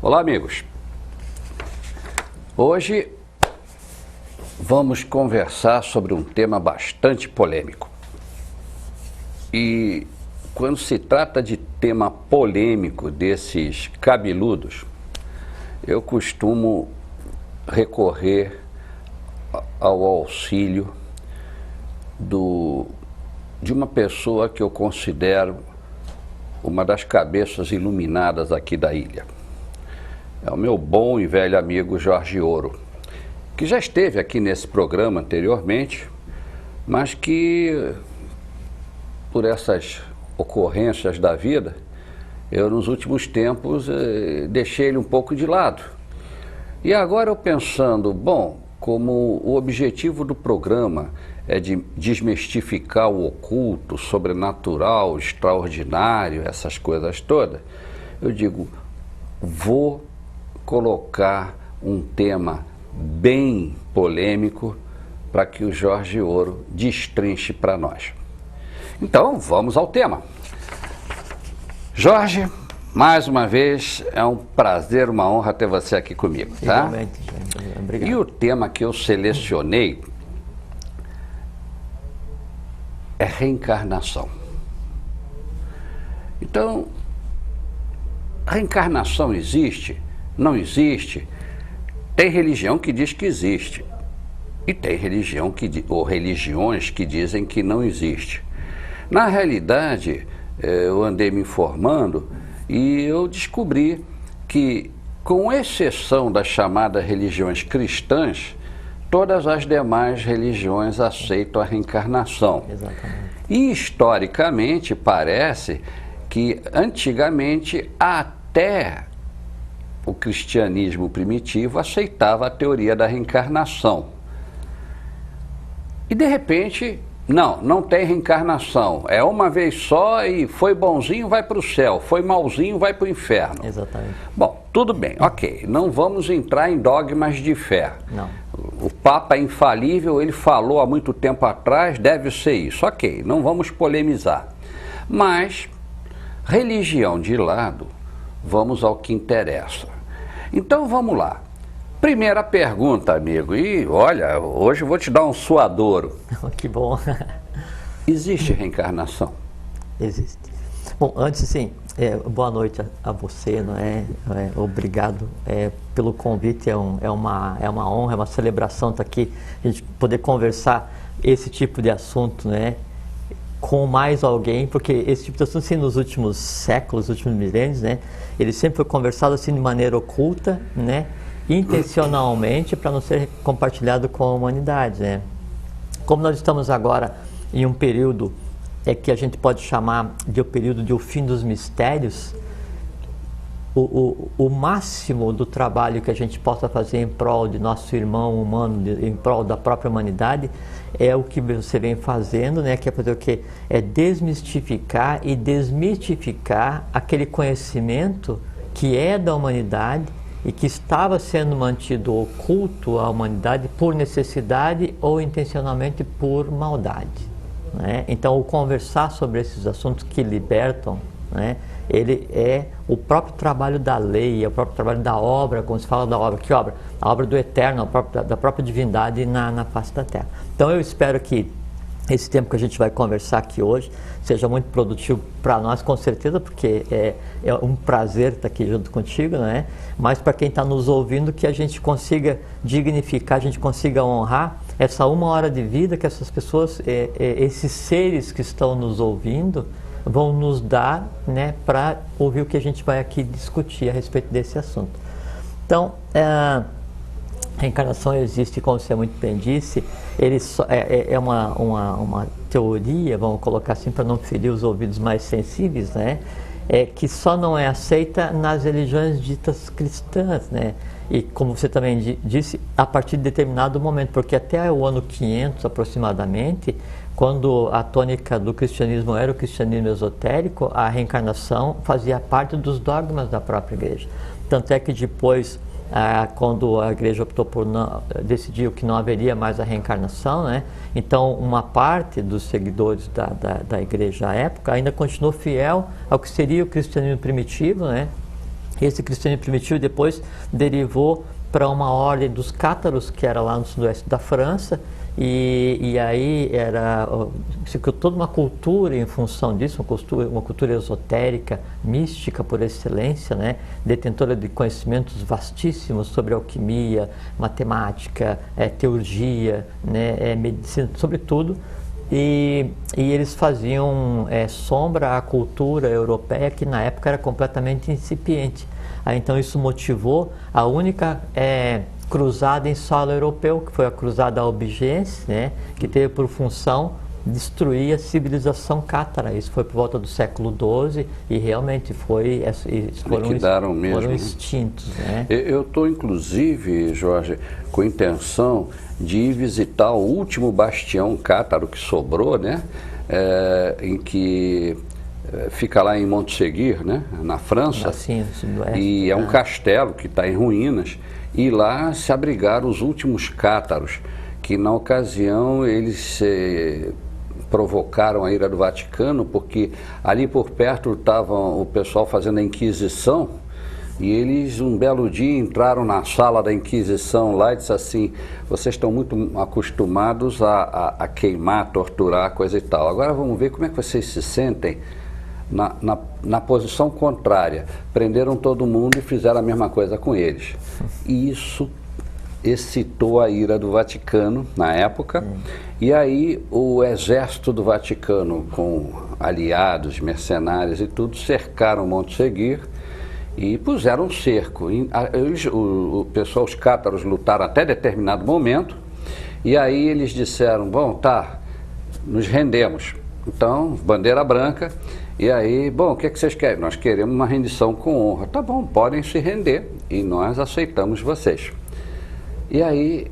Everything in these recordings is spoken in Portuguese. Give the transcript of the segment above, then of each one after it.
Olá, amigos. Hoje vamos conversar sobre um tema bastante polêmico. E quando se trata de tema polêmico desses cabeludos, eu costumo recorrer ao auxílio de uma pessoa que eu considero uma das cabeças iluminadas aqui da ilha. É o meu bom e velho amigo Jorge Ouro, que já esteve aqui nesse programa anteriormente, mas que, por essas ocorrências da vida, eu nos últimos tempos deixei ele um pouco de lado. E agora eu pensando, bom, como o objetivo do programa é de desmistificar o oculto, o sobrenatural, o extraordinário, essas coisas todas, eu digo, vou colocar um tema bem polêmico para que o Jorge Ouro destrinche para nós. Então, vamos ao tema. Jorge, mais uma vez, é um prazer, uma honra ter você aqui comigo, tá? Igualmente, gente. Obrigado. E o tema que eu selecionei é reencarnação. Então, reencarnação existe? Não existe? Tem religião que diz que existe. E tem religião ou religiões que dizem que não existe. Na realidade, eu andei me informando e eu descobri que, com exceção das chamadas religiões cristãs, todas as demais religiões aceitam a reencarnação. Exatamente. E, historicamente, parece que, antigamente, até o cristianismo primitivo aceitava a teoria da reencarnação. E, de repente, não tem reencarnação. É uma vez só e foi bonzinho, vai para o céu. Foi malzinho, vai para o inferno. Exatamente. Bom, tudo bem, ok. Não vamos entrar em dogmas de fé. Não. O Papa é infalível, ele falou há muito tempo atrás, deve ser isso. Ok, não vamos polemizar. Mas, religião de lado, vamos ao que interessa. Então vamos lá. Primeira pergunta, amigo, e olha, hoje eu vou te dar um suadouro. Que bom. Existe reencarnação? Existe. Bom, antes sim, boa noite a você, não é? Obrigado pelo convite, é uma honra, é uma celebração estar aqui, a gente poder conversar esse tipo de assunto, né? Com mais alguém, porque esse tipo de assunto, assim, nos últimos séculos, nos últimos milênios, né? Ele sempre foi conversado assim de maneira oculta, né? Intencionalmente, para não ser compartilhado com a humanidade, né? Como nós estamos agora em um período que a gente pode chamar de o período de o fim dos mistérios, o máximo do trabalho que a gente possa fazer em prol de nosso irmão humano, em prol da própria humanidade, é o que você vem fazendo, né? Que é fazer o quê? É desmistificar e desmitificar aquele conhecimento que é da humanidade e que estava sendo mantido oculto à humanidade por necessidade ou intencionalmente por maldade, né? Então, o conversar sobre esses assuntos que libertam, né? Ele é o próprio trabalho da lei, é o próprio trabalho da obra, quando se fala da obra, que obra? A obra do Eterno, da própria divindade na face da Terra. Então eu espero que esse tempo que a gente vai conversar aqui hoje seja muito produtivo para nós, com certeza, porque é um prazer estar aqui junto contigo, né? Mas para quem está nos ouvindo, que a gente consiga dignificar, a gente consiga honrar essa 1 hora de vida que essas pessoas, esses seres que estão nos ouvindo, vão nos dar, né, para ouvir o que a gente vai aqui discutir a respeito desse assunto. Então, a reencarnação existe, como você muito bem disse, ele é uma teoria, vamos colocar assim, para não ferir os ouvidos mais sensíveis, né, que só não é aceita nas religiões ditas cristãs, né, e como você também disse, a partir de determinado momento, porque até o ano 500 aproximadamente, quando a tônica do cristianismo era o cristianismo esotérico, a reencarnação fazia parte dos dogmas da própria igreja. Tanto é que depois, quando a igreja decidiu que não haveria mais a reencarnação, né? Então uma parte dos seguidores da igreja à época ainda continuou fiel ao que seria o cristianismo primitivo, né? Esse cristianismo primitivo depois derivou para uma ordem dos cátaros, que era lá no sudoeste da França, e aí se criou toda uma cultura em função disso, uma cultura esotérica, mística por excelência, né? Detentora de conhecimentos vastíssimos sobre alquimia, matemática, teurgia, né? Medicina, sobretudo. E eles faziam sombra à cultura europeia, que na época era completamente incipiente. Então isso motivou a única cruzada em solo europeu, que foi a cruzada albigense, né, que teve por função destruir a civilização cátara. Isso foi por volta do século XII e realmente foram extintos. Né? Eu estou, inclusive, Jorge, com intenção de ir visitar o último bastião cátaro que sobrou, né, em que fica lá em Montségur, né, na França, Sim, e é um castelo que está em ruínas, e lá se abrigaram os últimos cátaros, que na ocasião eles provocaram a ira do Vaticano, porque ali por perto estava o pessoal fazendo a Inquisição, e eles um belo dia entraram na sala da Inquisição lá e disse assim: vocês estão muito acostumados a queimar, torturar, coisa e tal, agora vamos ver como é que vocês se sentem na posição contrária. Prenderam todo mundo e fizeram a mesma coisa com eles. E isso excitou a ira do Vaticano na época, e aí o exército do Vaticano, com aliados, mercenários e tudo, cercaram Montségur e puseram um cerco. Os cátaros lutaram até determinado momento, e aí eles disseram: bom, tá, nos rendemos. Então, bandeira branca. E aí, bom, o que vocês querem? Nós queremos uma rendição com honra. Tá bom, podem se render e nós aceitamos vocês. E aí,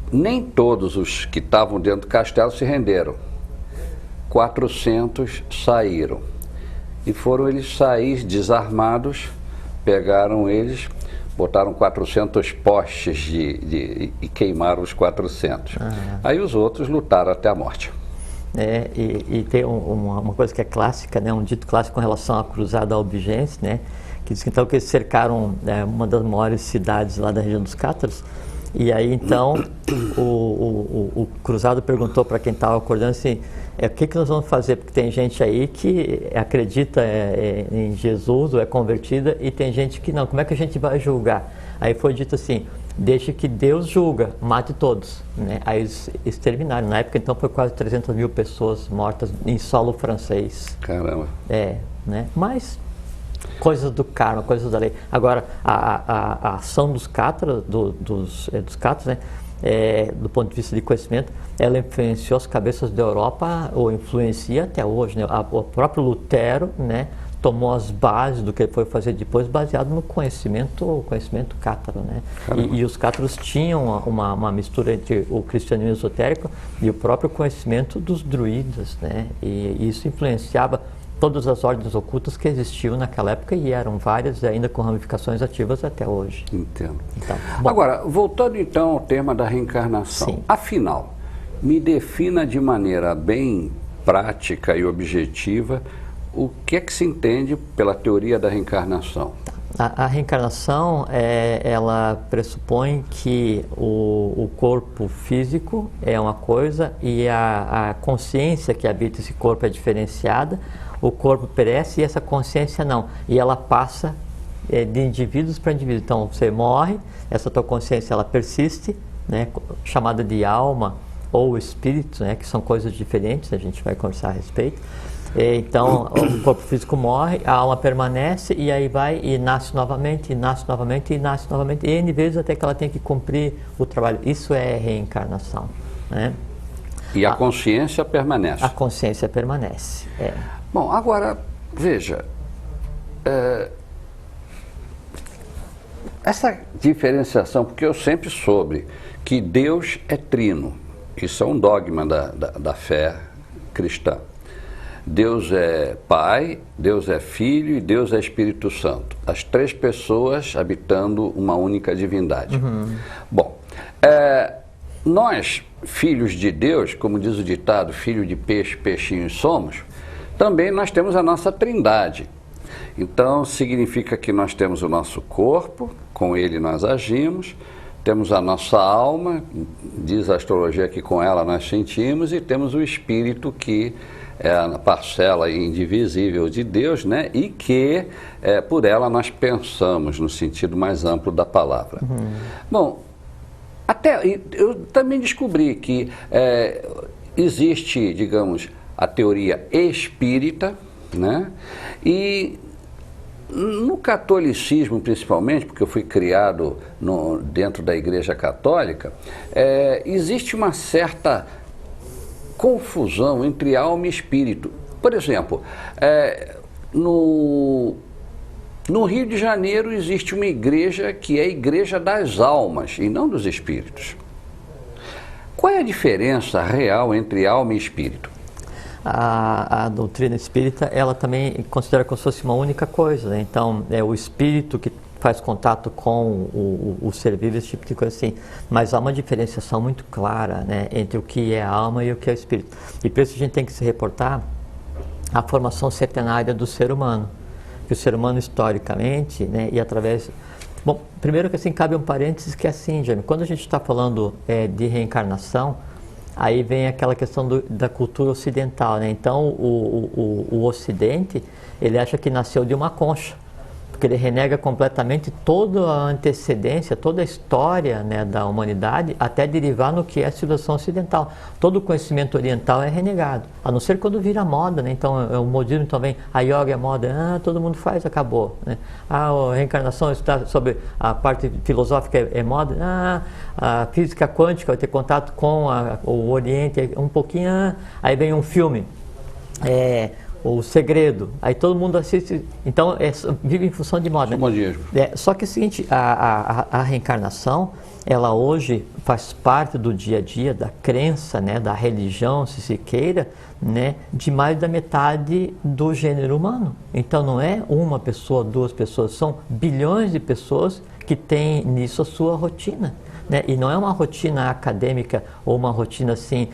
nem todos os que estavam dentro do castelo se renderam. 400 saíram. E foram eles sair desarmados, pegaram eles, botaram 400 postes e queimaram os 400. Aí os outros lutaram até a morte. E tem uma coisa que é clássica, né, um dito clássico com relação à cruzada albigense, né, que diz que então que eles cercaram uma das maiores cidades lá da região dos cátaros, e aí então o cruzado perguntou para quem estava acordando assim: o que nós vamos fazer? Porque tem gente aí que acredita em Jesus ou é convertida, e tem gente que não. Como é que a gente vai julgar? Aí foi dito assim: deixe que Deus julga, mate todos. Né? Aí eles exterminaram. Na época, então, foi quase 300 mil pessoas mortas em solo francês. Caramba. Né? Mas coisas do karma, coisas da lei. Agora, a ação dos cátaros, dos cátaros, né? Do ponto de vista de conhecimento, ela influenciou as cabeças da Europa, ou influencia até hoje. Né? O próprio Lutero, né, tomou as bases do que ele foi fazer depois, baseado no conhecimento cátaro, né? E os cátaros tinham uma mistura entre o cristianismo esotérico e o próprio conhecimento dos druidas, né? E isso influenciava todas as ordens ocultas que existiam naquela época, e eram várias, ainda com ramificações ativas até hoje. Entendo. Então, agora, voltando então ao tema da reencarnação. Sim. Afinal, me defina de maneira bem prática e objetiva o que é que se entende pela teoria da reencarnação. A reencarnação, ela pressupõe que o corpo físico é uma coisa e a consciência que habita esse corpo é diferenciada. O corpo perece e essa consciência não. E ela passa de indivíduos para indivíduos. Então, você morre, essa tua consciência ela persiste, né, chamada de alma ou espírito, né, que são coisas diferentes, a gente vai conversar a respeito. Então, o corpo físico morre, a alma permanece, e aí vai e nasce novamente, e nasce novamente, e nasce novamente, e N vezes até que ela tem que cumprir o trabalho. Isso é reencarnação. Né? E a consciência permanece? A consciência permanece, Bom, agora, veja, essa diferenciação, porque eu sempre soube que Deus é trino, isso é um dogma da fé cristã. Deus é Pai, Deus é Filho e Deus é Espírito Santo. As três pessoas habitando uma única divindade. Bom, nós, filhos de Deus, como diz o ditado, filho de peixe, peixinhos somos, também nós temos a nossa trindade. Então, significa que nós temos o nosso corpo, com ele nós agimos, temos a nossa alma, diz a astrologia que com ela nós sentimos, e temos o espírito, que é a parcela indivisível de Deus, né? E que por ela nós pensamos no sentido mais amplo da palavra. Bom, até eu também descobri que existe, digamos, a teoria espírita, né? E no catolicismo, principalmente, porque eu fui criado dentro da Igreja Católica, existe uma certa confusão entre alma e espírito. Por exemplo, no Rio de Janeiro existe uma igreja que é a Igreja das Almas e não dos Espíritos. Qual é a diferença real entre alma e espírito? A doutrina espírita, ela também considera como se fosse uma única coisa, né? Então, é o espírito que faz contato com o ser vivo, esse tipo de coisa assim. Mas há uma diferenciação muito clara, né, entre o que é a alma e o que é o espírito. E por isso a gente tem que se reportar à formação centenária do ser humano. Que o ser humano, historicamente, né, e através... Bom, primeiro que assim, cabe um parênteses que é assim, Jaime, quando a gente está falando de reencarnação, aí vem aquela questão da cultura ocidental, né? Então, o Ocidente, ele acha que nasceu de uma concha, porque ele renega completamente toda a antecedência, toda a história, né, da humanidade, até derivar no que é a civilização ocidental. Todo o conhecimento oriental é renegado, a não ser quando vira moda, né? Então, o modismo, então vem, a yoga é moda, todo mundo faz, acabou, né? A reencarnação está sobre a parte filosófica é moda, a física quântica vai ter contato com o Oriente, um pouquinho, aí vem um filme, O Segredo, aí todo mundo assiste, então vive em função de moda. Só que é o seguinte, a reencarnação, ela hoje faz parte do dia a dia, da crença, né, da religião, se queira, né, de mais da metade do gênero humano. Então não é uma pessoa, duas pessoas, são bilhões de pessoas que têm nisso a sua rotina, né? E não é uma rotina acadêmica ou uma rotina assim...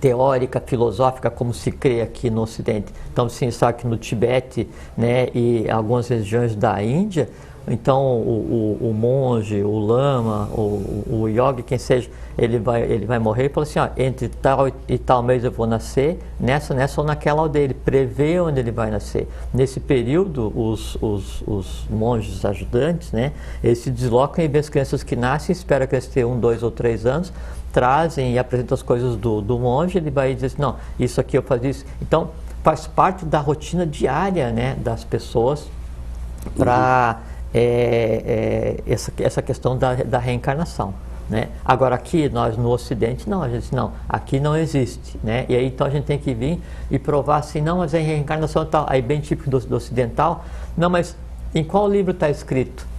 teórica, filosófica, como se crê aqui no Ocidente. Então, sim, sabe que no Tibete, né, e algumas regiões da Índia, então o monge, o lama, o yogi, quem seja, ele vai morrer e fala assim, entre tal e tal mês eu vou nascer, nessa ou naquela aldeia. Ele prevê onde ele vai nascer. Nesse período, os monges ajudantes, né, eles se deslocam e vê as crianças que nascem, espera que eles tenham 1, 2 ou 3 anos, trazem e apresentam as coisas do monge, ele vai dizer assim, não, isso aqui eu fazia isso. Então, faz parte da rotina diária, né, das pessoas para essa questão da reencarnação, né? Agora aqui, nós no Ocidente, não, a gente diz, não, aqui não existe, né? E aí então a gente tem que vir e provar assim, não, mas é reencarnação e tal. Aí bem típico do ocidental, não, mas em qual livro está escrito?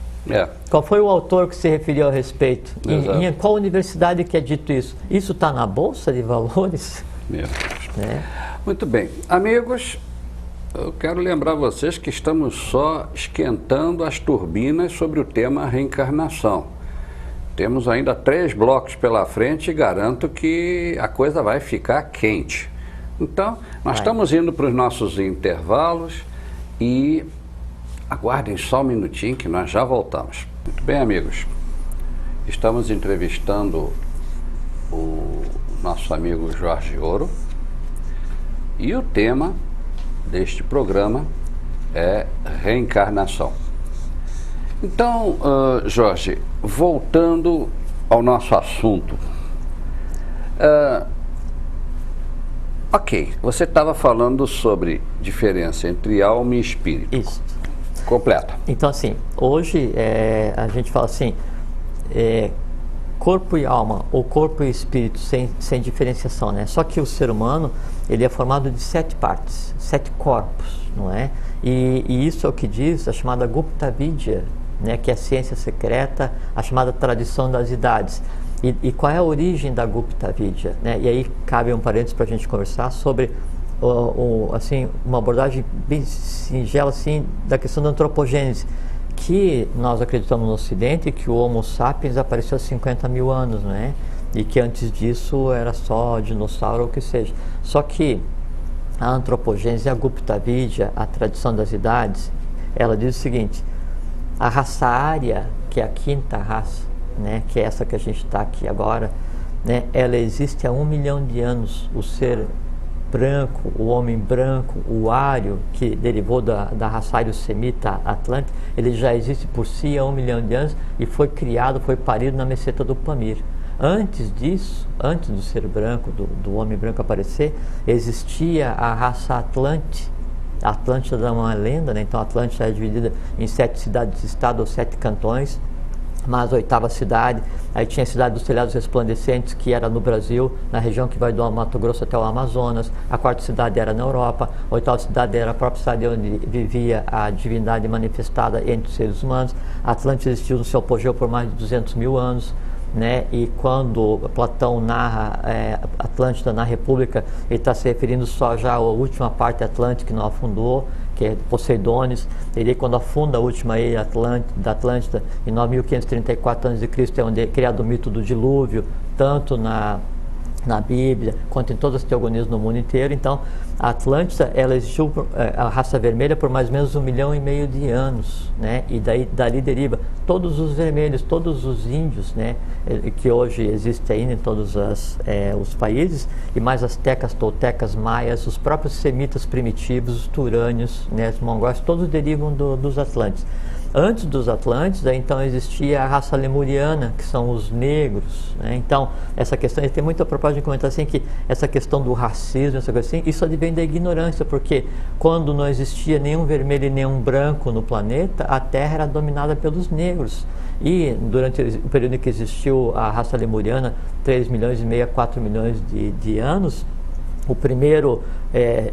Qual foi o autor que se referiu a respeito? Em qual universidade que é dito isso? Isso está na Bolsa de Valores? Muito bem. Amigos, eu quero lembrar vocês que estamos só esquentando as turbinas sobre o tema reencarnação. Temos ainda 3 blocos pela frente e garanto que a coisa vai ficar quente. Então, nós estamos indo para os nossos intervalos e... aguardem só um minutinho que nós já voltamos. Muito bem, amigos. Estamos entrevistando o nosso amigo Jorge Ouro e o tema deste programa é reencarnação. Então, Jorge, voltando ao nosso assunto. Ok, você estava falando sobre diferença entre alma e espírito. Isso. Completa. Então, assim, hoje a gente fala assim, corpo e alma, ou corpo e espírito, sem diferenciação, né? Só que o ser humano, ele é formado de 7 partes, 7 corpos, não é? E isso é o que diz a chamada Gupta Vidya, né? Que é a ciência secreta, a chamada tradição das idades. E qual é a origem da Gupta Vidya, né? E aí cabe um parênteses para a gente conversar sobre... assim, uma abordagem bem singela assim, da questão da antropogênese, que nós acreditamos no Ocidente que o Homo sapiens apareceu há 50 mil anos, né? E que antes disso era só dinossauro ou o que seja. Só que a antropogênese, a Gupta Vidya, a tradição das idades, ela diz o seguinte: a raça ária, que é a quinta raça, né, que é essa que a gente está aqui agora, né, ela existe há 1 milhão de anos. O ser branco, o homem branco, o ário, que derivou da raça ário-semita atlântica, ele já existe por si há 1 milhão de anos e foi criado, foi parido na meseta do Pamir. Antes disso, antes do ser branco, do homem branco aparecer, existia a raça Atlante. A Atlântida é uma lenda, né? Então a Atlântida é dividida em 7 cidades-estado ou 7 cantões, mas a 8ª cidade, aí tinha a cidade dos telhados resplandecentes, que era no Brasil, na região que vai do Mato Grosso até o Amazonas. A 4ª cidade era na Europa. A 8ª cidade era a própria cidade onde vivia a divindade manifestada entre os seres humanos. A Atlântida existiu no seu apogeu por mais de 200 mil anos. Né? E quando Platão narra Atlântida na República, ele está se referindo só já à última parte atlântica que não afundou, que é Poseidones. Ele, quando afunda a última ilha da Atlântida, em 9534 a.C., é onde é criado o mito do dilúvio, tanto na Bíblia, quanto em todas as teogonias no mundo inteiro. Então, a Atlântida, ela existiu, a raça vermelha, por mais ou menos 1,5 milhão de anos, né? E dali deriva todos os vermelhos, todos os índios, né? Que hoje existem ainda em todos os países, e mais astecas, toltecas, maias, os próprios semitas primitivos, os turânios, né? Os mongóis, todos derivam dos Atlântidas. Antes dos Atlântidas, então existia a raça lemuriana, que são os negros, né? Então, essa questão, tem muita propaganda de comentar assim, que essa questão do racismo, essa coisa assim, isso advém da ignorância, porque quando não existia nenhum vermelho e nenhum branco no planeta, a Terra era dominada pelos negros. E durante o período em que existiu a raça lemuriana, 3,5 milhões a 4 milhões de anos, o primeiro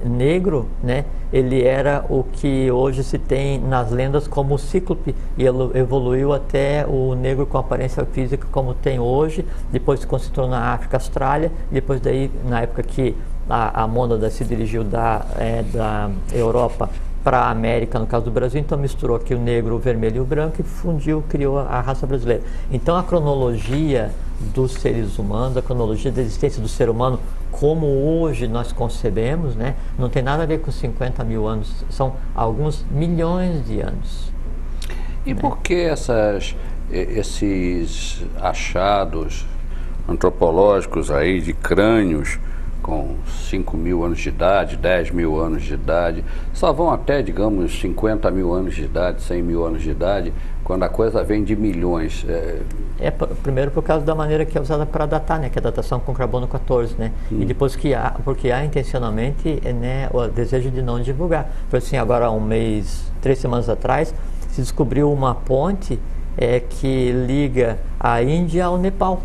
negro, né, ele era o que hoje se tem nas lendas como o cíclope, e ele evoluiu até o negro com aparência física como tem hoje. Depois se concentrou na África, Austrália, e depois daí, na época que a mônada se dirigiu da Europa para a América, no caso do Brasil, então misturou aqui o negro, o vermelho e o branco e fundiu, criou a raça brasileira. Então a cronologia dos seres humanos, a cronologia da existência do ser humano como hoje nós concebemos, né, não tem nada a ver com 50 mil anos, são alguns milhões de anos. E por que esses achados antropológicos aí de crânios com 5 mil anos de idade, 10 mil anos de idade, só vão até, digamos, 50 mil anos de idade, 100 mil anos de idade, quando a coisa vem de milhões? Primeiro por causa da maneira que é usada para datar, né, que é a datação com carbono 14, né, e depois porque há intencionalmente, né, o desejo de não divulgar. Por assim, agora há 3 semanas atrás, se descobriu uma ponte que liga a Índia ao Nepal.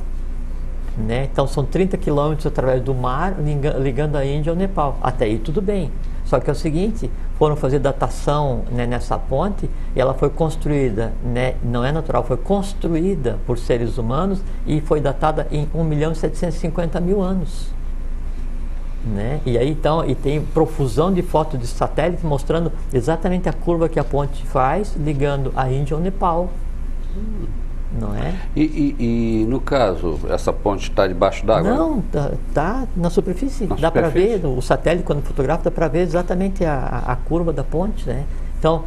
Né? Então são 30 quilômetros através do mar, ligando a Índia ao Nepal. Até aí tudo bem. Só que é o seguinte, foram fazer datação, né, nessa ponte, e ela foi construída, né, não é natural, foi construída por seres humanos e foi datada em 1.750.000 anos. Né? E aí então, e tem profusão de fotos de satélite mostrando exatamente a curva que a ponte faz, ligando a Índia ao Nepal. Não é? E no caso, essa ponte está debaixo d'água? Não, tá na superfície. Dá para ver, o satélite quando fotografa dá para ver exatamente a curva da ponte, né? Então,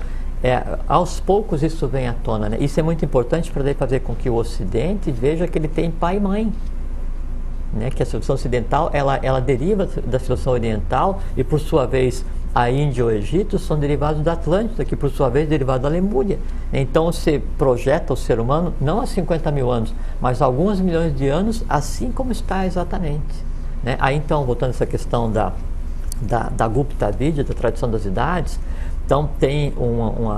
aos poucos isso vem à tona, né? Isso é muito importante para fazer com que o Ocidente veja que ele tem pai e mãe. Né? Que a civilização ocidental, ela deriva da civilização oriental, e por sua vez a Índia e o Egito são derivados da Atlântida, que por sua vez é derivado da Lemúria. Então se projeta o ser humano não há 50 mil anos, mas há alguns milhões de anos, assim como está exatamente. Né? Aí então, voltando a essa questão da Gupta Vidya, da tradição das idades, então tem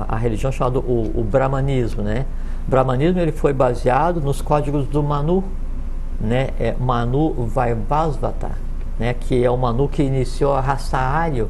a religião chamada o Brahmanismo. Né? O Brahmanismo ele foi baseado nos códigos do Manu, né? Manu Vaivasvata, né? Que é o Manu que iniciou a raça ária,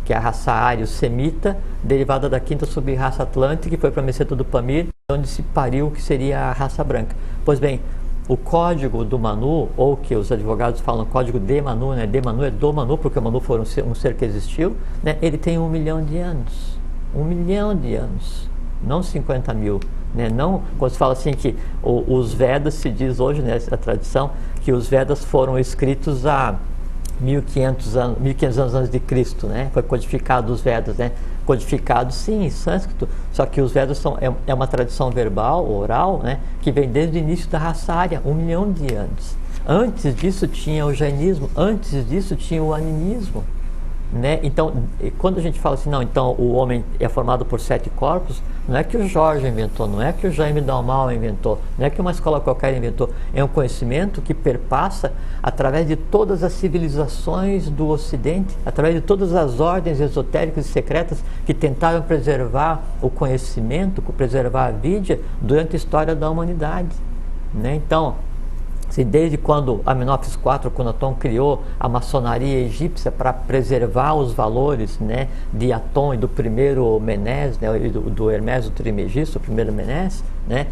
que é a raça ário-semita, derivada da quinta sub-raça atlântica, que foi para a meseta do Pamir, onde se pariu o que seria a raça branca. Pois bem, o código do Manu, ou que os advogados falam código de Manu, né? De Manu é do Manu, porque o Manu foi um ser que existiu, né? Ele tem 1 milhão de anos. 1 milhão de anos, não 50 mil. Né? Não, quando se fala assim que os Vedas, se diz hoje, né, a tradição, que os Vedas foram escritos há 1500 anos antes de Cristo, né? Foi codificado os Vedas, né? Codificado sim em sânscrito, só que os Vedas é uma tradição verbal, oral, né? Que vem desde o início da raça ária, 1 milhão de anos. Antes disso tinha o jainismo, antes disso tinha o animismo, né? Então, quando a gente fala assim, não, então o homem é formado por 7 corpos, não é que o Jorge inventou, não é que o Jaime Dalmal inventou, não é que uma escola qualquer inventou, é um conhecimento que perpassa através de todas as civilizações do Ocidente, através de todas as ordens esotéricas e secretas que tentaram preservar o conhecimento, preservar a vida durante a história da humanidade, né? Então, desde quando Amenófis IV, Akhnaton, criou a maçonaria egípcia para preservar os valores, né, de Aton e do primeiro Menés, né, e do Hermés, o Trimegisto, o primeiro Menés, né,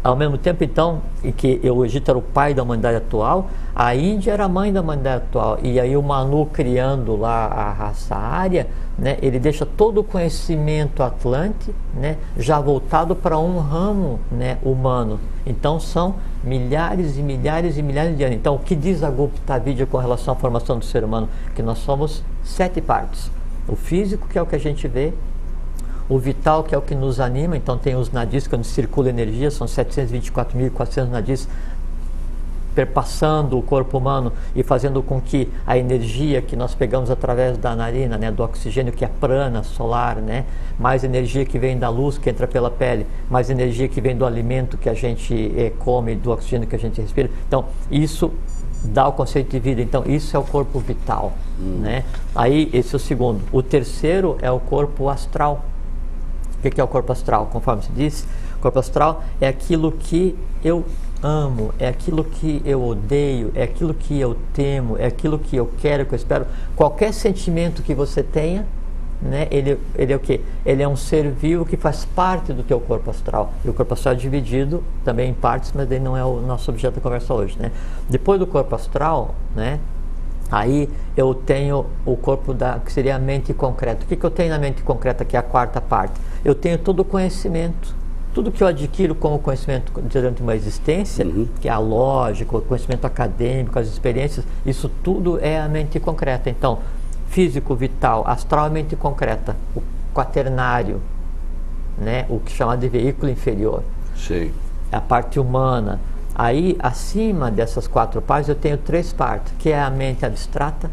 ao mesmo tempo, então, em que o Egito era o pai da humanidade atual, a Índia era a mãe da humanidade atual. E aí o Manu, criando lá a raça ária, né, ele deixa todo o conhecimento atlante, né, já voltado para um ramo, né, humano. Então são milhares e milhares e milhares de anos. Então o que diz a Gupta Vidya com relação à formação do ser humano? Que nós somos 7 partes. O físico, que é o que a gente vê, o vital, que é o que nos anima, então tem os nadis, onde circula energia, são 724.400 nadis perpassando o corpo humano e fazendo com que a energia que nós pegamos através da narina, né, do oxigênio, que é prana solar, né, mais energia que vem da luz que entra pela pele, mais energia que vem do alimento que a gente come, do oxigênio que a gente respira. Então, isso dá o conceito de vida. Então, isso é o corpo vital, né? Aí, esse é o segundo. O terceiro é o corpo astral. O que é o corpo astral? Conforme se disse, o corpo astral é aquilo que eu amo, é aquilo que eu odeio, é aquilo que eu temo, é aquilo que eu quero, que eu espero. Qualquer sentimento que você tenha, né, ele é o quê? Ele é um ser vivo que faz parte do teu corpo astral. E o corpo astral é dividido também em partes, mas daí não é o nosso objeto da conversa hoje, né? Depois do corpo astral, né, aí eu tenho o corpo que seria a mente concreta. O que eu tenho na mente concreta, que é a quarta parte? Eu tenho todo o conhecimento, tudo que eu adquiro como conhecimento durante uma existência, que é a lógica, o conhecimento acadêmico, as experiências, isso tudo é a mente concreta. Então, físico, vital, astral é mente concreta, o quaternário, né, o que chama de veículo inferior. Sim. A parte humana. Aí, acima dessas 4 partes, eu tenho 3 partes, que é a mente abstrata,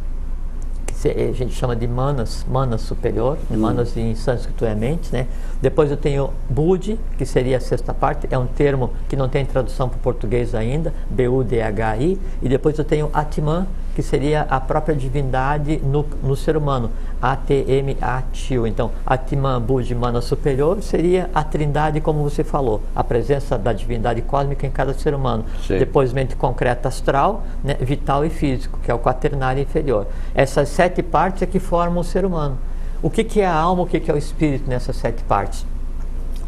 que a gente chama de manas superior, manas em sânscrito é mente, né? Depois eu tenho Budi, que seria a 6ª parte, é um termo que não tem tradução para o português ainda, B-U-D-H-I, e depois eu tenho Atman, que seria a própria divindade no ser humano, A-T-M-A-T-U. Então, Atman, Budi, Mana superior seria a trindade, como você falou, a presença da divindade cósmica em cada ser humano. Sim. Depois, mente concreta astral, né, vital e físico, que é o quaternário inferior. Essas 7 partes é que formam o ser humano. O que é a alma, o que é o espírito nessas 7 partes?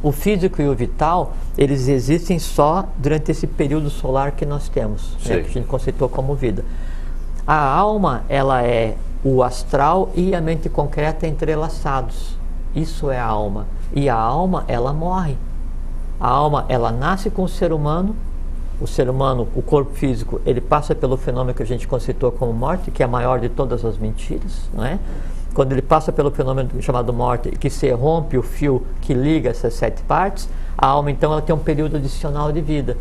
O físico e o vital, eles existem só durante esse período solar que nós temos, né, que a gente conceitou como vida. A alma, ela é o astral e a mente concreta entrelaçados. Isso é a alma. E a alma, ela morre. A alma, ela nasce com o ser humano, o corpo físico, ele passa pelo fenômeno que a gente conceitou como morte, que é a maior de todas as mentiras, não é? Quando ele passa pelo fenômeno chamado morte, que se rompe o fio que liga essas 7 partes, a alma, então, ela tem um período adicional de vida.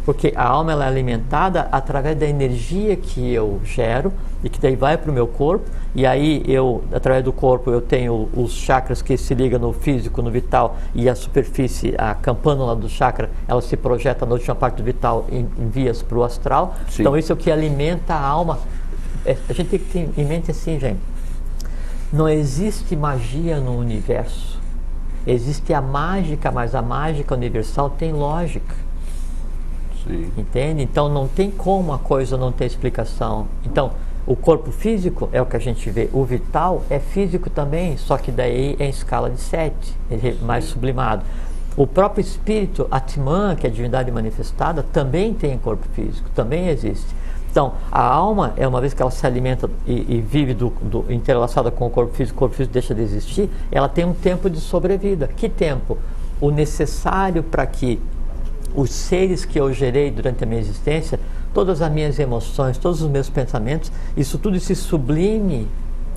Porque a alma, ela é alimentada através da energia que eu gero e que daí vai para o meu corpo, e aí através do corpo eu tenho os chakras que se ligam no físico, no vital, e a superfície, a campânula do chakra, ela se projeta na última parte do vital em vias para o astral. Sim. Então isso é o que alimenta a alma. A gente tem que ter em mente assim, gente, não existe magia no universo, existe a mágica, mas a mágica universal tem lógica. Sim. Entende? Então não tem como a coisa não ter explicação. Então, o corpo físico é o que a gente vê. O vital é físico também, só que daí é em escala de 7, ele é mais sublimado. O próprio espírito, Atman, que é a divindade manifestada, também tem corpo físico, também existe. Então, a alma, uma vez que ela se alimenta e vive entrelaçada com o corpo físico deixa de existir, ela tem um tempo de sobrevida. Que tempo? O necessário para que os seres que eu gerei durante a minha existência todas as minhas emoções, todos os meus pensamentos, isso tudo se sublime,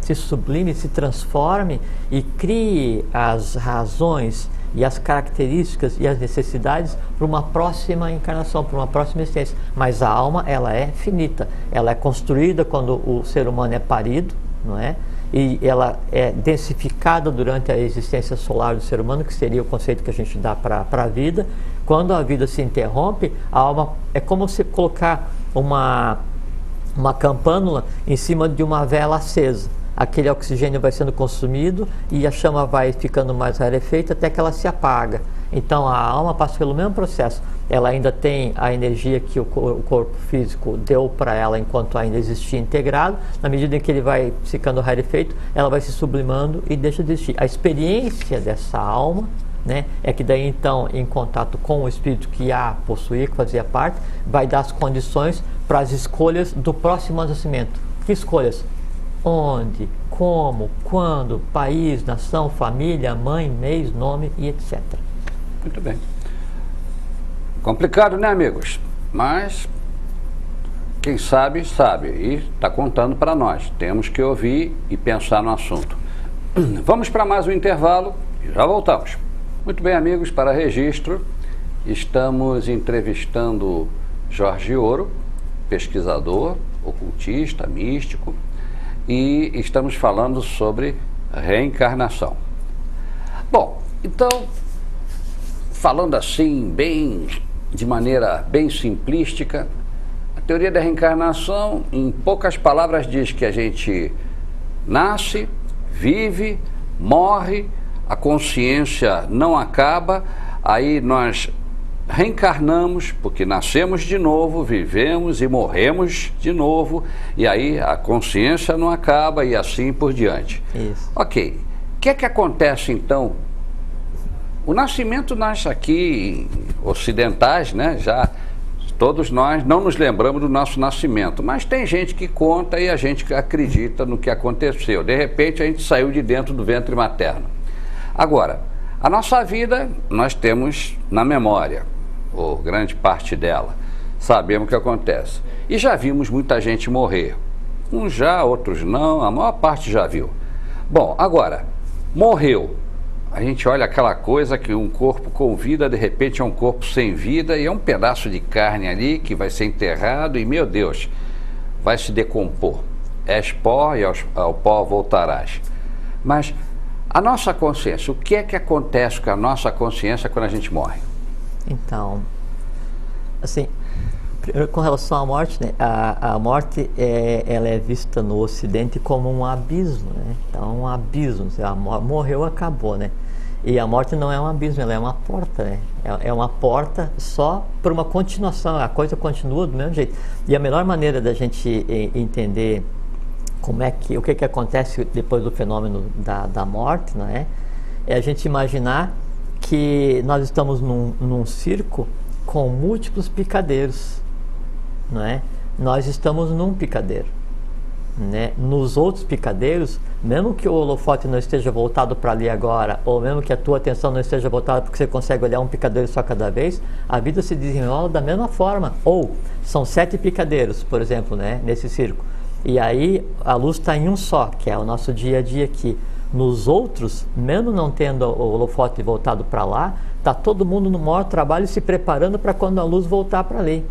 se transforme e crie as razões e as características e as necessidades para uma próxima encarnação, para uma próxima existência. Mas a alma, ela é finita, ela é construída quando o ser humano é parido, não é? E ela é densificada durante a existência solar do ser humano, que seria o conceito que a gente dá para a vida. Quando a vida se interrompe, a alma é como se colocar uma campânula em cima de uma vela acesa. Aquele oxigênio vai sendo consumido e a chama vai ficando mais rarefeita até que ela se apaga. Então a alma passa pelo mesmo processo. Ela ainda tem a energia que o corpo físico deu para ela enquanto ainda existia integrado. Na medida em que ele vai ficando rarefeito, ela vai se sublimando e deixa de existir. A experiência dessa alma, né, é que daí então, em contato com o espírito que a possuía, que fazia parte, vai dar as condições para as escolhas do próximo nascimento. Que escolhas? Onde, como, quando, país, nação, família, mãe, mês, nome e etc. Muito bem. Complicado, né, amigos? Mas quem sabe, sabe. E está contando para nós. Temos que ouvir e pensar no assunto. Vamos para mais um intervalo e já voltamos. Muito bem, amigos, para registro, estamos entrevistando Jorge Ouro, pesquisador, ocultista, místico, e estamos falando sobre reencarnação. Bom, então, falando assim, de maneira bem simplística, a teoria da reencarnação, em poucas palavras, diz que a gente nasce, vive, morre, a consciência não acaba, aí nós reencarnamos, porque nascemos de novo, vivemos e morremos de novo, e aí a consciência não acaba e assim por diante. Isso. Ok. O que é que acontece então? O nascimento, nós aqui ocidentais, né, já todos nós não nos lembramos do nosso nascimento, mas tem gente que conta e a gente acredita no que aconteceu. De repente a gente saiu de dentro do ventre materno. Agora, a nossa vida nós temos na memória, ou grande parte dela, sabemos o que acontece. E já vimos muita gente morrer. Uns já, outros não, a maior parte já viu. Bom, agora, morreu. A gente olha aquela coisa que um corpo com vida, de repente é um corpo sem vida e é um pedaço de carne ali que vai ser enterrado e, meu Deus, vai se decompor. És pó e ao pó voltarás. Mas a nossa consciência, o que é que acontece com a nossa consciência quando a gente morre? Então, assim, com relação à morte, né, a morte ela é vista no Ocidente como um abismo, né? Então, um abismo, morreu, acabou, né? E a morte não é um abismo, ela é uma porta, né? É uma porta só para uma continuação, a coisa continua do mesmo jeito. E a melhor maneira da gente entender o que acontece depois do fenômeno da morte, não é? É a gente imaginar que nós estamos num circo com múltiplos picadeiros, não é? Nós estamos num picadeiro, né? Nos outros picadeiros, mesmo que o holofote não esteja voltado para ali agora, ou mesmo que a tua atenção não esteja voltada porque você consegue olhar um picadeiro só cada vez, a vida se desenrola da mesma forma. Ou são 7 picadeiros, por exemplo, né? Nesse circo. E aí a luz está em um só, que é o nosso dia a dia aqui. Nos outros, mesmo não tendo o holofote voltado para lá, está todo mundo no maior trabalho se preparando para quando a luz voltar para ali.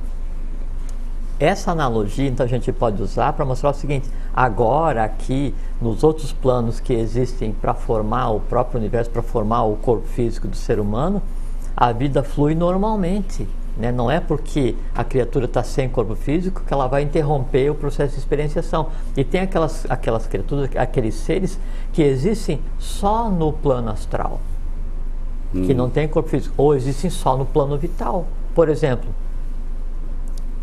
Essa analogia, então, a gente pode usar para mostrar o seguinte: agora aqui, nos outros planos que existem para formar o próprio universo, para formar o corpo físico do ser humano, a vida flui normalmente, né? Não é porque a criatura está sem corpo físico que ela vai interromper o processo de experienciação. E tem aquelas criaturas, aqueles seres que existem só no plano astral, que não tem corpo físico, ou existem só no plano vital. Por exemplo,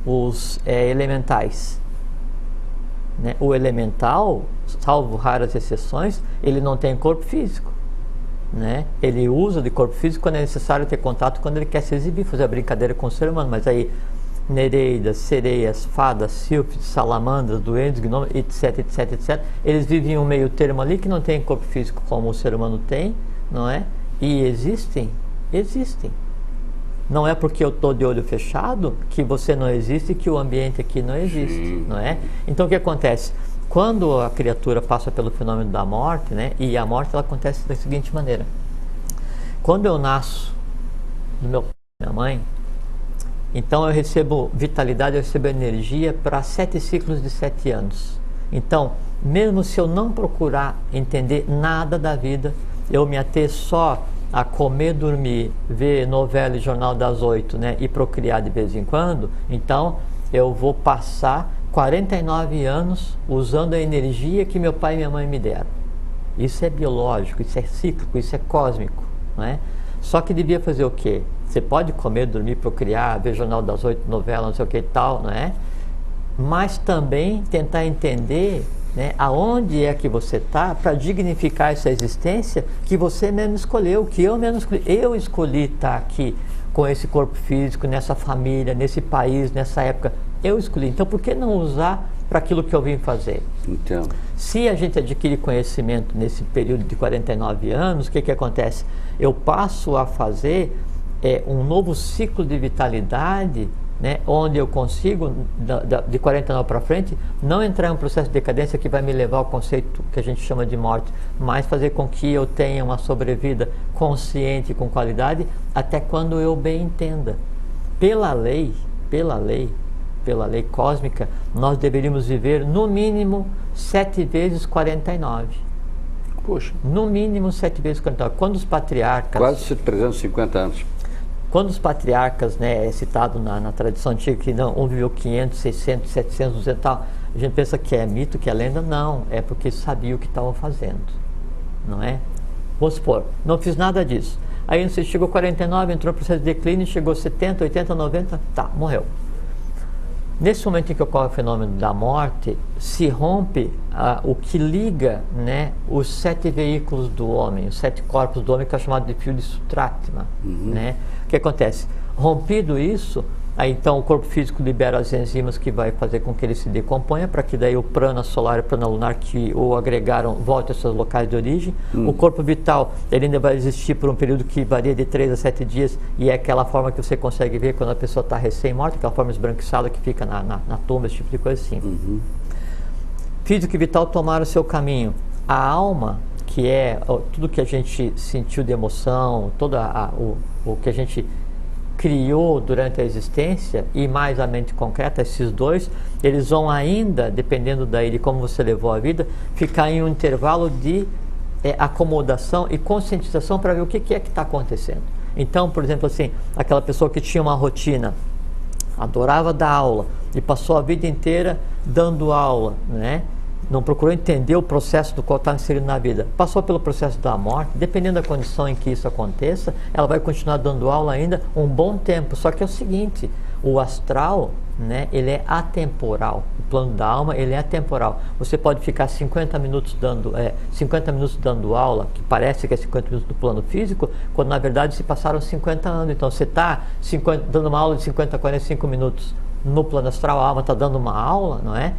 os elementais, né? O elemental, salvo raras exceções, ele não tem corpo físico, né? Ele usa de corpo físico quando é necessário ter contato, quando ele quer se exibir, fazer a brincadeira com o ser humano. Mas aí nereidas, sereias, fadas, sílfides, salamandras, duendes, gnomos, etc, etc, etc, eles vivem um meio termo ali que não tem corpo físico como o ser humano tem, não é? E existem. Não é porque eu estou de olho fechado que você não existe e que o ambiente aqui não existe, não é? Então o que acontece? Quando a criatura passa pelo fenômeno da morte, né? E a morte ela acontece da seguinte maneira. Quando eu nasço do meu pai e minha mãe, então eu recebo vitalidade, eu recebo energia para 7 ciclos de 7 anos. Então, mesmo se eu não procurar entender nada da vida, eu me ater só a comer, dormir, ver novela e jornal das 8, né, e procriar de vez em quando, então eu vou passar 49 anos usando a energia que meu pai e minha mãe me deram. Isso é biológico, isso é cíclico, isso é cósmico, não é? Só que devia fazer o quê? Você pode comer, dormir, procriar, ver jornal das 8, novela, não sei o que e tal, não é? Mas também tentar entender, né, aonde é que você está para dignificar essa existência que você mesmo escolheu, que eu mesmo escolhi. Eu escolhi estar aqui com esse corpo físico, nessa família, nesse país, nessa época. Eu escolhi. Então, por que não usar para aquilo que eu vim fazer? Entendo. Se a gente adquire conhecimento nesse período de 49 anos, o que acontece? Eu passo a fazer um novo ciclo de vitalidade, né, onde eu consigo, de 49 para frente, não entrar em um processo de decadência que vai me levar ao conceito que a gente chama de morte, mas fazer com que eu tenha uma sobrevida consciente, com qualidade, até quando eu bem entenda. Pela lei cósmica, nós deveríamos viver no mínimo 7 vezes 49. Poxa. No mínimo 7 vezes 49. Quando os patriarcas... Quase 350 anos. Quando os patriarcas, né, é citado na tradição antiga que não, um viveu 500, 600, 700, 200 e tal, a gente pensa que é mito, que é lenda. Não, é porque sabia o que estavam fazendo, não é? Vamos supor, não fiz nada disso. Aí você chegou 49, entrou no processo de declínio, chegou 70, 80, 90, tá, morreu. Nesse momento em que ocorre o fenômeno da morte, se rompe o que liga, né, os 7 veículos do homem, os 7 corpos do homem, que é chamado de fio de Sutratma, né? O que acontece? Rompido isso, aí então o corpo físico libera as enzimas que vai fazer com que ele se decomponha, para que daí o prana solar e o prana lunar que o agregaram volte aos seus locais de origem. O corpo vital, ele ainda vai existir por um período que varia de 3 a 7 dias, e é aquela forma que você consegue ver quando a pessoa está recém-morta, aquela forma esbranquiçada que fica na tumba, esse tipo de coisa assim. Físico e vital tomaram o seu caminho. A alma, que é tudo que a gente sentiu de emoção, todo o que a gente criou durante a existência, e mais a mente concreta, esses dois, eles vão ainda, dependendo daí de como você levou a vida, ficar em um intervalo de acomodação e conscientização para ver o que é que está acontecendo. Então, por exemplo, assim, aquela pessoa que tinha uma rotina, adorava dar aula e passou a vida inteira dando aula, né? Não procurou entender o processo do qual está inserido na vida. Passou pelo processo da morte, dependendo da condição em que isso aconteça, ela vai continuar dando aula ainda um bom tempo. Só que é o seguinte, o astral, né, ele é atemporal. O plano da alma, ele é atemporal. Você pode ficar 50 minutos dando aula, que parece que é 50 minutos do plano físico, quando na verdade se passaram 50 anos. Então você está dando uma aula de 50 a 45 minutos no plano astral, a alma está dando uma aula, não é?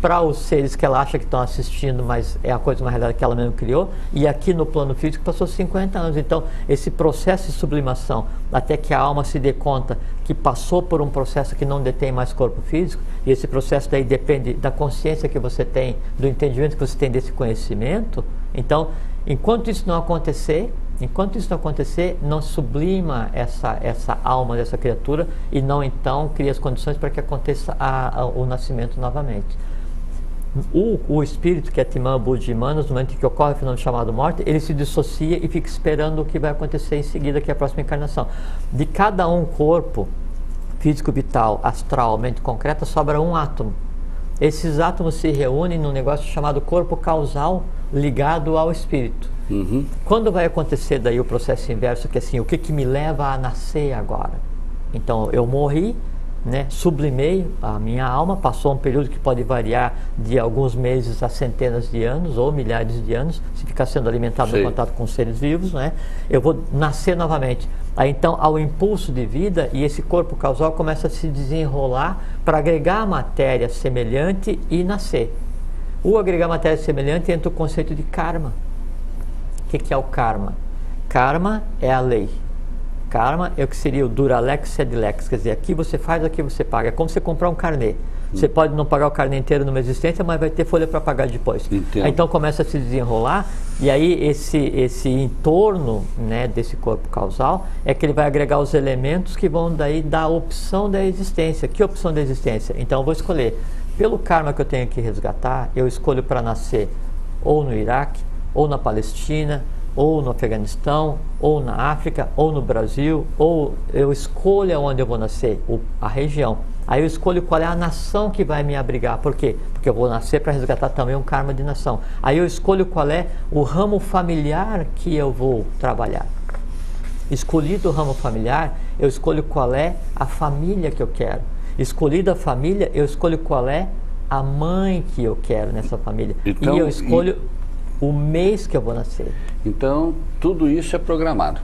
Para os seres que ela acha que estão assistindo, mas é a coisa mais realidade que ela mesmo criou, e aqui no plano físico passou 50 anos. Então, esse processo de sublimação, até que a alma se dê conta que passou por um processo que não detém mais corpo físico, e esse processo daí depende da consciência que você tem, do entendimento que você tem desse conhecimento. Então, enquanto isso não acontecer, não sublima essa alma dessa criatura, e não então cria as condições para que aconteça o nascimento novamente. O espírito, que é Timã, Buddha e Manas, no momento em que ocorre o fenômeno chamado morte, ele se dissocia e fica esperando o que vai acontecer em seguida, que é a próxima encarnação. De cada um corpo, físico, vital, astral, mente concreta, sobra um átomo. Esses átomos se reúnem num negócio chamado corpo causal ligado ao espírito. Quando vai acontecer daí o processo inverso, que é assim, o que me leva a nascer agora? Então, eu morri, né, sublimei a minha alma, passou um período que pode variar de alguns meses a centenas de anos ou milhares de anos, se ficar sendo alimentado no contato com seres vivos, né, eu vou nascer novamente. Aí então, ao impulso de vida, e esse corpo causal começa a se desenrolar para agregar matéria semelhante e nascer. O agregar matéria semelhante entra o conceito de karma. O que é o karma? Karma é a lei. Karma é o que seria o Duralex Sedilex, quer dizer, aqui você faz, aqui você paga. É como você comprar um carnê. Você pode não pagar o carnê inteiro numa existência, mas vai ter folha para pagar depois. Entendo. Aí, então começa a se desenrolar, e aí esse entorno, né, desse corpo causal é que ele vai agregar os elementos que vão daí dar a opção da existência. Que opção da existência? Então eu vou escolher, pelo karma que eu tenho que resgatar, eu escolho para nascer ou no Iraque, ou na Palestina, ou no Afeganistão, ou na África, ou no Brasil, ou eu escolho onde eu vou nascer, a região. Aí eu escolho qual é a nação que vai me abrigar. Por quê? Porque eu vou nascer para resgatar também um karma de nação. Aí eu escolho qual é o ramo familiar que eu vou trabalhar. Escolhido o ramo familiar, eu escolho qual é a família que eu quero. Escolhida a família, eu escolho qual é a mãe que eu quero nessa família. Então, e eu escolho o mês que eu vou nascer. Então, tudo isso é programado.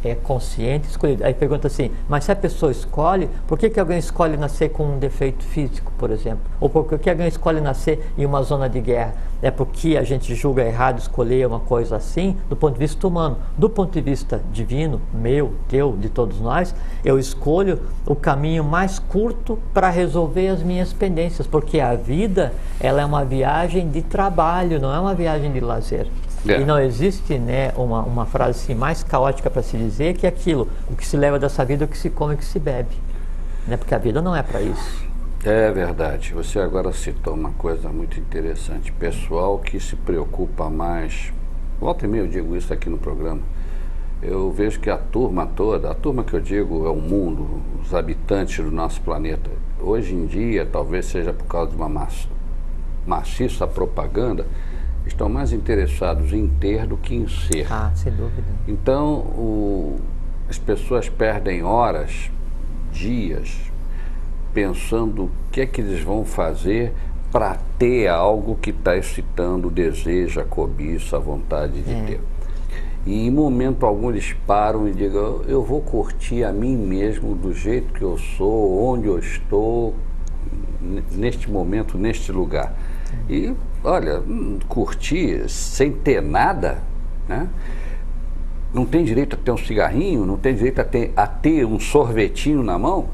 É consciente, escolhido. Aí pergunta assim, mas se a pessoa escolhe, por que alguém escolhe nascer com um defeito físico, por exemplo? Ou por que alguém escolhe nascer em uma zona de guerra? É porque a gente julga errado escolher uma coisa assim, do ponto de vista humano. Do ponto de vista divino, meu, teu, de todos nós, eu escolho o caminho mais curto para resolver as minhas pendências, porque a vida, ela é uma viagem de trabalho, não é uma viagem de lazer. E não existe, né, uma frase assim, mais caótica para se dizer que é aquilo, o que se leva dessa vida é o que se come e o que se bebe, né? Porque a vida não é para isso. É verdade, você agora citou uma coisa muito interessante, pessoal que se preocupa mais, volta e meia eu digo isso aqui no programa, eu vejo que a turma toda, a turma que eu digo é o mundo, os habitantes do nosso planeta, hoje em dia, talvez seja por causa de uma maciça propaganda, estão mais interessados em ter do que em ser. Ah, sem dúvida. Então, as pessoas perdem horas, dias, pensando o que é que eles vão fazer para ter algo que está excitando o desejo, a cobiça, a vontade de ter. E em momento algum eles param e digam, eu vou curtir a mim mesmo do jeito que eu sou, onde eu estou, neste momento, neste lugar. E, olha, curtir sem ter nada, né? Não tem direito a ter um cigarrinho, não tem direito a ter um sorvetinho na mão.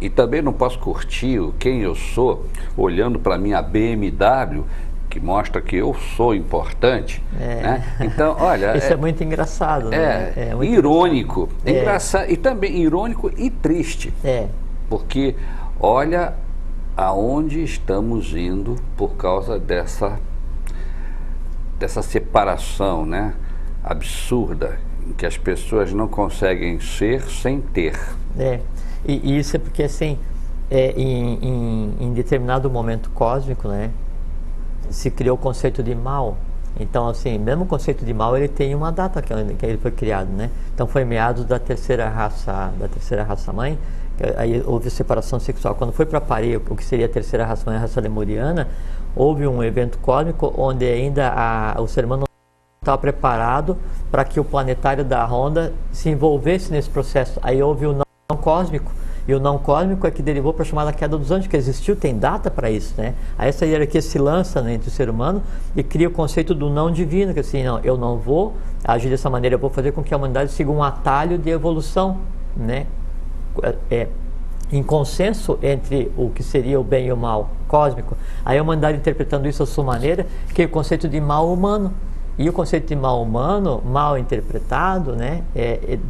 E também não posso curtir quem eu sou, olhando para a minha BMW, que mostra que eu sou importante. Né? Então, olha... Isso é muito engraçado, né? É muito irônico. Engraçado, e também irônico e triste. Porque, olha... aonde estamos indo por causa dessa separação, né, absurda, em que as pessoas não conseguem ser sem ter. E isso é porque, assim, em determinado momento cósmico, né, se criou o conceito de mal. Então, assim, mesmo o conceito de mal, ele tem uma data que ele foi criado, né? Então, foi meados da terceira raça mãe. Aí houve separação sexual. Quando foi para parir o que seria a terceira raça mãe, a raça lemuriana, houve um evento cósmico onde ainda o ser humano não estava preparado para que o planetário da Honda se envolvesse nesse processo. Aí houve o não cósmico, e o não cósmico é que derivou para a chamada queda dos anjos, que existiu, tem data para isso, né? Aí essa hierarquia se lança, né, entre o ser humano e cria o conceito do não divino, que assim, não, eu não vou agir dessa maneira, eu vou fazer com que a humanidade siga um atalho de evolução, né? Em consenso entre o que seria o bem e o mal cósmico. Aí a humanidade interpretando isso à sua maneira, que é o conceito de mal humano. E o conceito de mal humano, mal interpretado, né,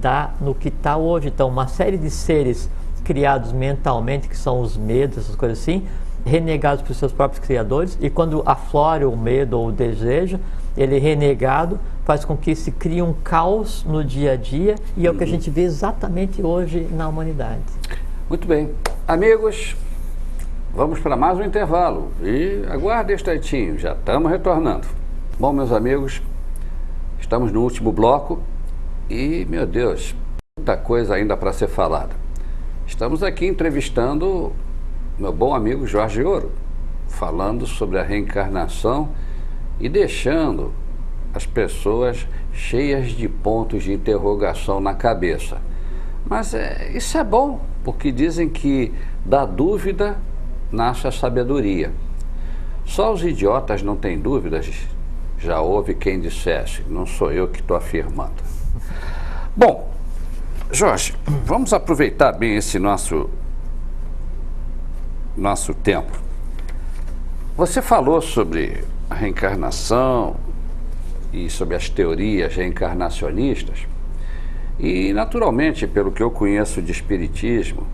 dá no que está hoje. Então, uma série de seres criados mentalmente, que são os medos, essas coisas assim, renegados pelos seus próprios criadores, e quando aflora o medo ou o desejo, ele renegado, faz com que se crie um caos no dia a dia, e é o que a gente vê exatamente hoje na humanidade. Muito bem. Amigos, vamos para mais um intervalo, e aguardem um instantinho, já estamos retornando. Bom, meus amigos, estamos no último bloco, e, meu Deus, muita coisa ainda para ser falada. Estamos aqui entrevistando meu bom amigo Jorge Ouro, falando sobre a reencarnação e deixando as pessoas cheias de pontos de interrogação na cabeça. Mas isso é bom, porque dizem que da dúvida nasce a sabedoria. Só os idiotas não têm dúvidas, já houve quem dissesse, não sou eu que estou afirmando. Bom, Jorge, vamos aproveitar bem esse nosso tempo. Você falou sobre a reencarnação e sobre as teorias reencarnacionistas e, naturalmente, pelo que eu conheço de espiritismo,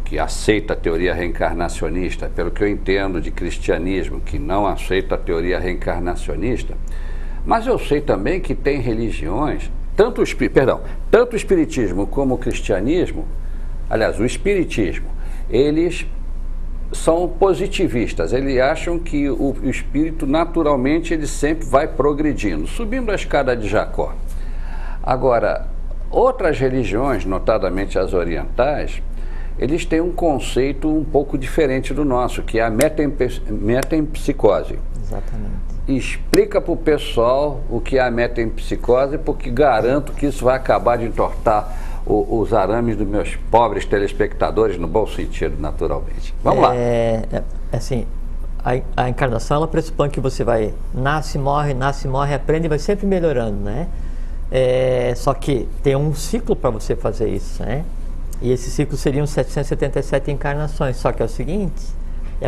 que aceita a teoria reencarnacionista, pelo que eu entendo de cristianismo, que não aceita a teoria reencarnacionista, mas eu sei também que tem religiões, tanto o espiritismo como o cristianismo, aliás, o espiritismo, eles são positivistas, eles acham que o espírito naturalmente ele sempre vai progredindo, subindo a escada de Jacó. Agora, outras religiões, notadamente as orientais, eles têm um conceito um pouco diferente do nosso, que é a metempsicose. Exatamente. Explica para o pessoal o que é a metempsicose, porque garanto que isso vai acabar de entortar os arames dos meus pobres telespectadores, no bom sentido, naturalmente. Vamos lá. Assim, a encarnação, ela pressupõe que você vai, nasce, morre, aprende e vai sempre melhorando, né? Só que tem um ciclo para você fazer isso, né? E esse ciclo seriam 777 encarnações. Só que é o seguinte,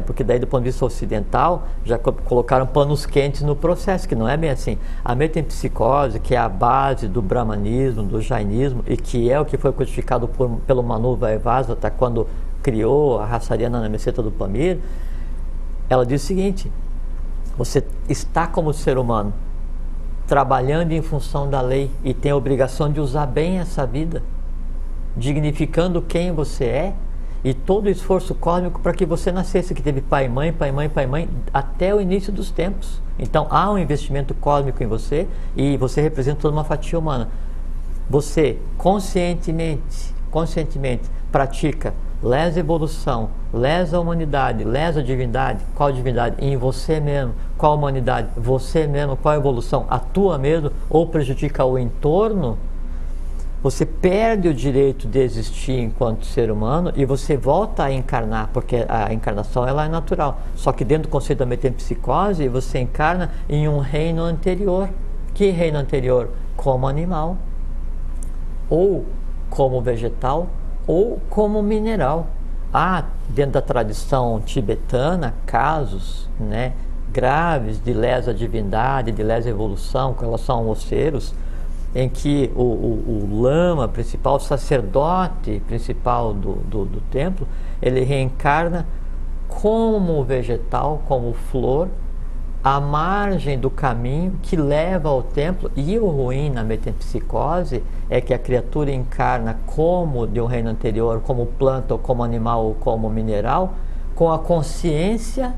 porque daí do ponto de vista ocidental já colocaram panos quentes no processo, que não é bem assim. A metempsicose, que é a base do brahmanismo, do jainismo, e que é o que foi codificado pelo Manu Vaivasvata quando criou a raça ariana na meseta do Pamir, ela diz o seguinte: você está como ser humano, trabalhando em função da lei e tem a obrigação de usar bem essa vida, dignificando quem você é, e todo o esforço cósmico para que você nascesse, que teve pai e mãe, até o início dos tempos. Então há um investimento cósmico em você e você representa toda uma fatia humana. Você conscientemente pratica, lesa a evolução, lesa a humanidade, lesa a divindade. Qual divindade? Em você mesmo. Qual humanidade? Você mesmo. Qual evolução? A tua mesmo, ou prejudica o entorno, você perde o direito de existir enquanto ser humano e você volta a encarnar, porque a encarnação ela é natural. Só que dentro do conceito da metempsicose, você encarna em um reino anterior. Que reino anterior? Como animal, ou como vegetal, ou como mineral. Há, dentro da tradição tibetana, casos, né, graves de lesa divindade, de lesa evolução com relação aos seres, em que o lama principal, o sacerdote principal do templo, ele reencarna como vegetal, como flor, à margem do caminho que leva ao templo. E o ruim na metempsicose é que a criatura encarna como de um reino anterior, como planta, ou como animal, ou como mineral, com a consciência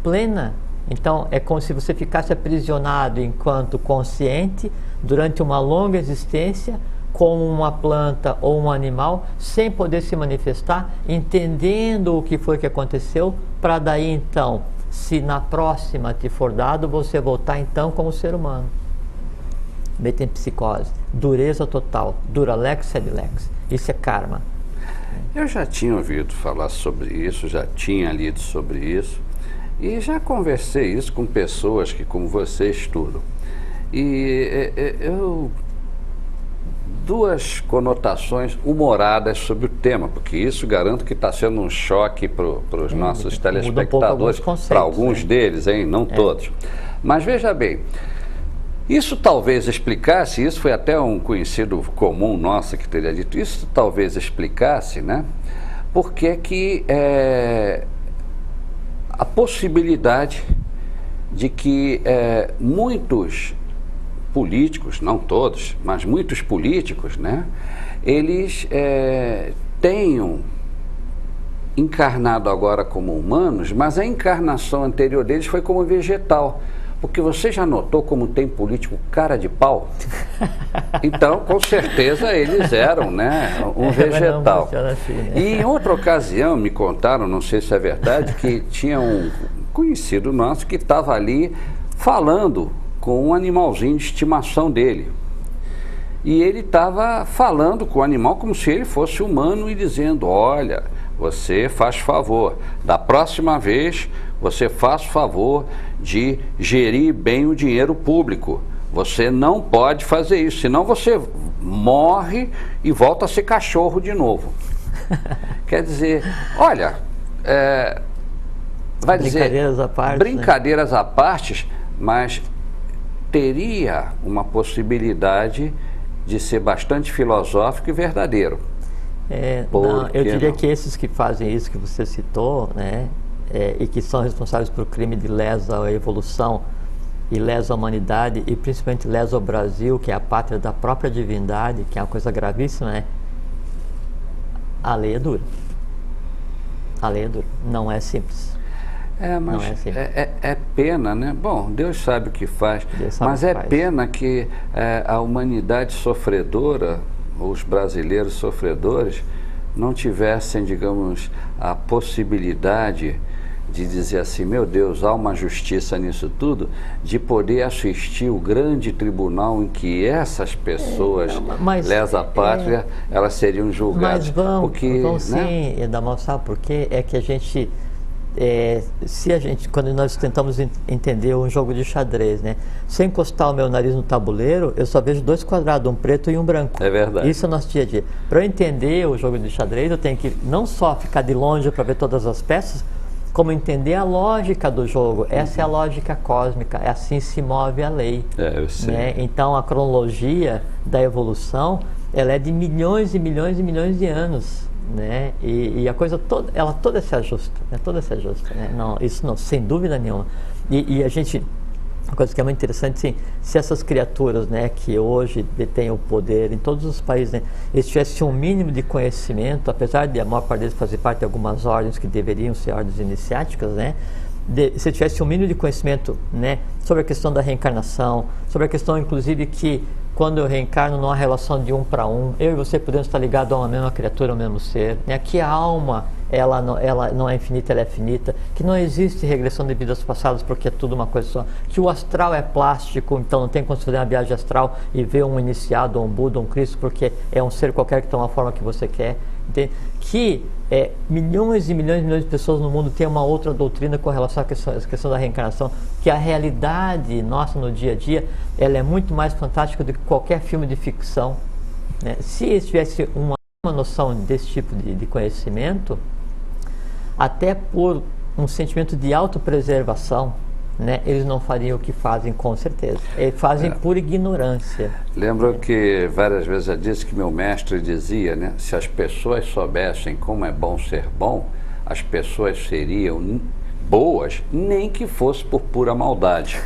plena. Então é como se você ficasse aprisionado enquanto consciente durante uma longa existência, como uma planta ou um animal, sem poder se manifestar, entendendo o que foi que aconteceu, para daí então, se na próxima te for dado, você voltar então como ser humano. Metempsicose, dureza total, dura lex sed lex. Isso é karma. Eu já tinha ouvido falar sobre isso, já tinha lido sobre isso, e já conversei isso com pessoas que, como você, estudam. E duas conotações humoradas sobre o tema, porque isso garanto que está sendo um choque para os nossos telespectadores, para alguns deles, hein? Não todos. Mas veja bem, isso talvez explicasse, isso foi até um conhecido comum nosso que teria dito, isso talvez explicasse, né, porque que a possibilidade de que muitos políticos, não todos, mas muitos políticos, né, eles tenham encarnado agora como humanos, mas a encarnação anterior deles foi como vegetal. Porque você já notou como tem político cara de pau? Então, com certeza, eles eram, né, um vegetal. Assim, né? E em outra ocasião, me contaram, não sei se é verdade, que tinha um conhecido nosso que estava ali falando com um animalzinho de estimação dele. E ele estava falando com o animal como se ele fosse humano e dizendo: olha, você faz favor, da próxima vez você faz favor de gerir bem o dinheiro público. Você não pode fazer isso, senão você morre e volta a ser cachorro de novo. Quer dizer, olha, vai dizer... Brincadeiras à parte. Brincadeiras à parte, mas teria uma possibilidade de ser bastante filosófico e verdadeiro. Não, eu diria que esses que fazem isso que você citou, né, e que são responsáveis por crime de lesa à evolução e lesa à humanidade, e principalmente lesa ao Brasil, que é a pátria da própria divindade, que é uma coisa gravíssima, né? A lei é dura. A lei é dura. Não é simples. Mas é pena, né? Bom, Deus sabe o que faz, mas é pena que a humanidade sofredora, os brasileiros sofredores, não tivessem, digamos, a possibilidade de dizer assim, meu Deus, há uma justiça nisso tudo, de poder assistir o grande tribunal em que essas pessoas lesa pátria, elas seriam julgadas. Mas vão né? sim, Edamal, sabe por quê? É que a gente, quando nós tentamos entender um jogo de xadrez, né? Se eu encostar o meu nariz no tabuleiro, eu só vejo 2 quadrados, um preto e um branco. É verdade. Isso é o nosso dia a dia. Para eu entender o jogo de xadrez, eu tenho que não só ficar de longe para ver todas as peças, como entender a lógica do jogo. Essa é a lógica cósmica, assim se move a lei. Eu sei. Né? Então a cronologia da evolução, ela é de milhões e milhões e milhões de anos. Né? E a coisa toda, ela toda se ajusta, né? Toda se ajusta, né? Não, isso não, sem dúvida nenhuma. E a gente, uma coisa que é muito interessante, sim, se essas criaturas, né, que hoje detêm o poder em todos os países, né, eles tivessem um mínimo de conhecimento, apesar de a maior parte deles fazer parte de algumas ordens que deveriam ser ordens iniciáticas, né, se tivesse um mínimo de conhecimento, né, sobre a questão da reencarnação, sobre a questão, inclusive, que quando eu reencarno não há relação de 1 para 1, eu e você podemos estar ligados a uma mesma criatura, ao mesmo ser, né, que a alma ela não é infinita, ela é finita, que não existe regressão de vidas passadas porque é tudo uma coisa só, que o astral é plástico, então não tem como fazer uma viagem astral e ver um iniciado, um Buda, um Cristo, porque é um ser qualquer que tem uma forma que você quer, entende? Que milhões e milhões e milhões de pessoas no mundo têm uma outra doutrina com relação à questão da reencarnação, que a realidade nossa no dia a dia, ela é muito mais fantástica do que qualquer filme de ficção, né? Se eles tivessem uma noção desse tipo de conhecimento, até por um sentimento de autopreservação, né, eles não fariam o que fazem, com certeza. Eles fazem por ignorância. Lembro que várias vezes eu disse que meu mestre dizia, né, se as pessoas soubessem como é bom ser bom, as pessoas seriam boas, nem que fosse por pura maldade.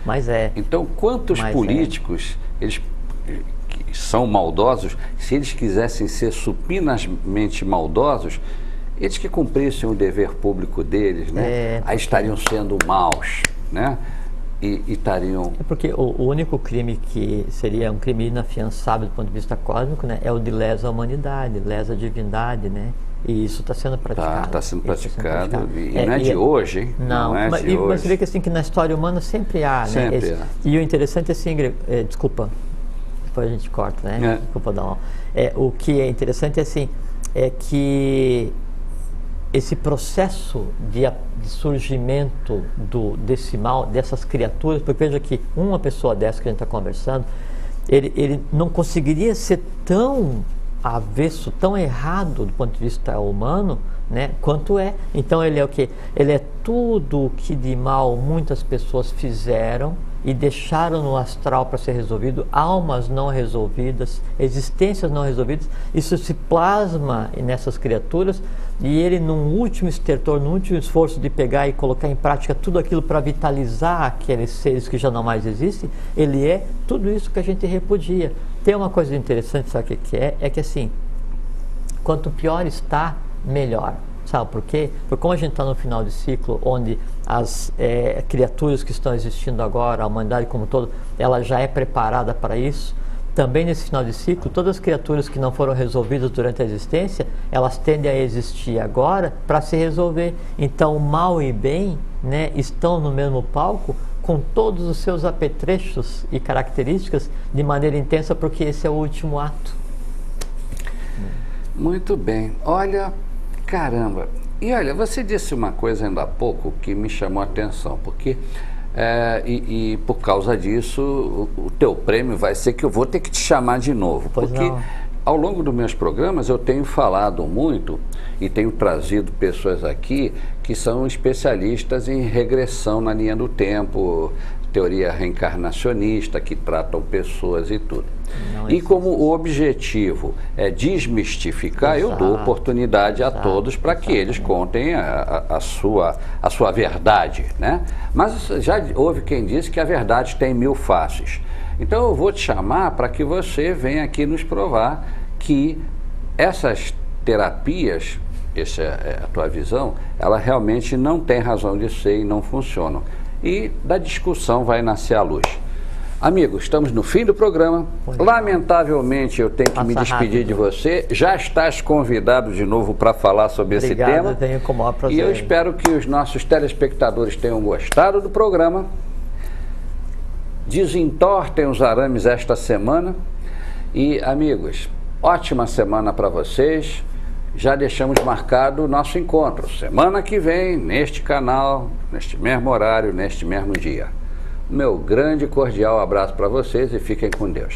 Mas Então, quantos políticos, eles que são maldosos, se eles quisessem ser supinamente maldosos, eles que cumprissem o dever público deles, né? Aí estariam sendo maus, né? E estariam... porque o único crime que seria um crime inafiançável do ponto de vista cósmico, né, é o de lesa à humanidade, lesa à divindade, né? E isso está sendo praticado. Está sendo praticado. E não é de hoje, hein? Não é de hoje. Mas você vê que assim, que na história humana sempre há, sempre, né? E o interessante é assim, desculpa, depois a gente corta, né? Desculpa dar uma... o que é interessante é assim, é que esse processo de surgimento desse mal, dessas criaturas, porque veja que uma pessoa dessa que a gente está conversando, ele não conseguiria ser tão avesso, tão errado do ponto de vista humano, né, quanto é. Então ele é o quê? Ele é tudo o que de mal muitas pessoas fizeram e deixaram no astral para ser resolvido, almas não resolvidas, existências não resolvidas. Isso se plasma nessas criaturas e ele, num último estertor, num último esforço de pegar e colocar em prática tudo aquilo para vitalizar aqueles seres que já não mais existem, ele é tudo isso que a gente repudia. Tem uma coisa interessante, sabe o que é? É que assim, quanto pior está, melhor. Sabe por quê? Porque como a gente está no final de ciclo, onde as criaturas que estão existindo agora, a humanidade como um todo, ela já é preparada para isso, também nesse final de ciclo, todas as criaturas que não foram resolvidas durante a existência, elas tendem a existir agora para se resolver. Então, mal e bem, né, estão no mesmo palco, com todos os seus apetrechos e características de maneira intensa, porque esse é o último ato. Muito bem. Olha, caramba. E olha, você disse uma coisa ainda há pouco que me chamou a atenção, porque e por causa disso, o teu prêmio vai ser que eu vou ter que te chamar de novo. Pois porque não. ao longo dos meus programas eu tenho falado muito e tenho trazido pessoas aqui que são especialistas em regressão na linha do tempo, teoria reencarnacionista, que tratam pessoas e tudo. E como o objetivo é desmistificar, eu dou oportunidade a todos para que eles contem a sua verdade, né? Mas já houve quem disse que a verdade tem 1000 faces. Então eu vou te chamar para que você venha aqui nos provar que essas terapias, essa é a tua visão, ela realmente não tem razão de ser e não funcionam. E da discussão vai nascer a luz. Amigos, estamos no fim do programa. Lamentavelmente eu tenho que me despedir de você. Já estás convidado de novo para falar sobre esse tema. Venho com o maior prazer. E eu espero que os nossos telespectadores tenham gostado do programa. Desentortem os arames esta semana. E, amigos, ótima semana para vocês. Já deixamos marcado o nosso encontro. Semana que vem, neste canal, neste mesmo horário, neste mesmo dia. Meu grande e cordial abraço para vocês e fiquem com Deus.